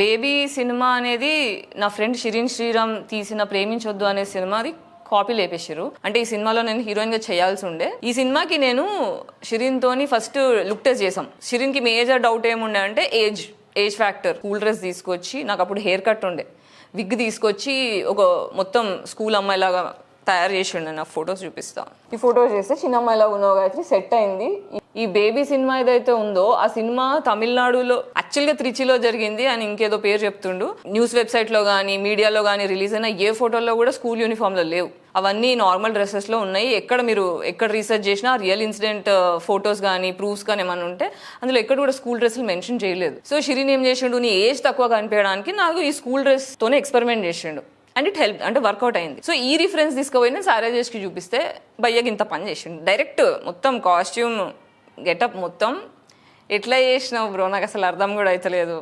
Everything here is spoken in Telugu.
బేబీ సినిమా అనేది నా ఫ్రెండ్ షిరిన్ శ్రీరామ్ తీసిన ప్రేమించొద్దు అనే సినిమాది కాపీ లేపేసారు. అంటే ఈ సినిమాలో నేను హీరోయిన్ గా చేయాల్సి ఉండే. ఈ సినిమాకి నేను షిరిన్ తోని ఫస్ట్ లుక్ టెస్ట్ చేసాం. షిరిన్ కి మేజర్ డౌట్ ఏముండే అంటే ఏజ్ ఫ్యాక్టర్. స్కూల్ డ్రెస్ తీసుకొచ్చి, నాకు అప్పుడు హెయిర్ కట్ ఉండే, విగ్ తీసుకొచ్చి ఒక మొత్తం స్కూల్ అమ్మాయిలాగా తయారు చేసి ఉండే. నాకు ఫొటోస్ చూపిస్తా. ఈ ఫొటోస్ చేస్తే చిన్న అమ్మాయిలాగా ఉన్నావు గాయత్రి, సెట్ అయింది. ఈ బేబీ సినిమా ఏదైతే ఉందో ఆ సినిమా తమిళనాడులో యాక్చువల్గా త్రిచిలో జరిగింది అని ఇంకేదో పేరు చెప్తుండు. న్యూస్ వెబ్సైట్లో కానీ మీడియాలో కానీ రిలీజ్ అయిన ఏ ఫోటోల్లో కూడా స్కూల్ యూనిఫామ్లో లేవు. అవన్నీ నార్మల్ డ్రెస్సెస్లో ఉన్నాయి. ఎక్కడ రీసెర్చ్ చేసినా రియల్ ఇన్సిడెంట్ ఫొటోస్ కానీ ప్రూఫ్స్ కానీ ఏమైనా ఉంటే అందులో ఎక్కడ కూడా స్కూల్ డ్రెస్సులు మెన్షన్ చేయలేదు. సో షిరిన్ ఏం చేసిండు, నీ ఏజ్ తక్కువ కనిపించడానికి నాకు ఈ స్కూల్ డ్రెస్తోనే ఎక్స్పెరిమెంట్ చేసిండు. అండ్ ఇట్ హెల్ప్, అంటే వర్కౌట్ అయింది. సో ఈ రిఫరెన్స్ తీసుకుపోయినా సారాజేష్కి చూపిస్తే భయ్యకి ఇంత పని చేసిండు. డైరెక్ట్ మొత్తం కాస్ట్యూమ్ గెటప్ మొత్తం ఎట్లా చేసినావు బ్రో, నాకు అసలు అర్థం కూడా అవుతలేదు.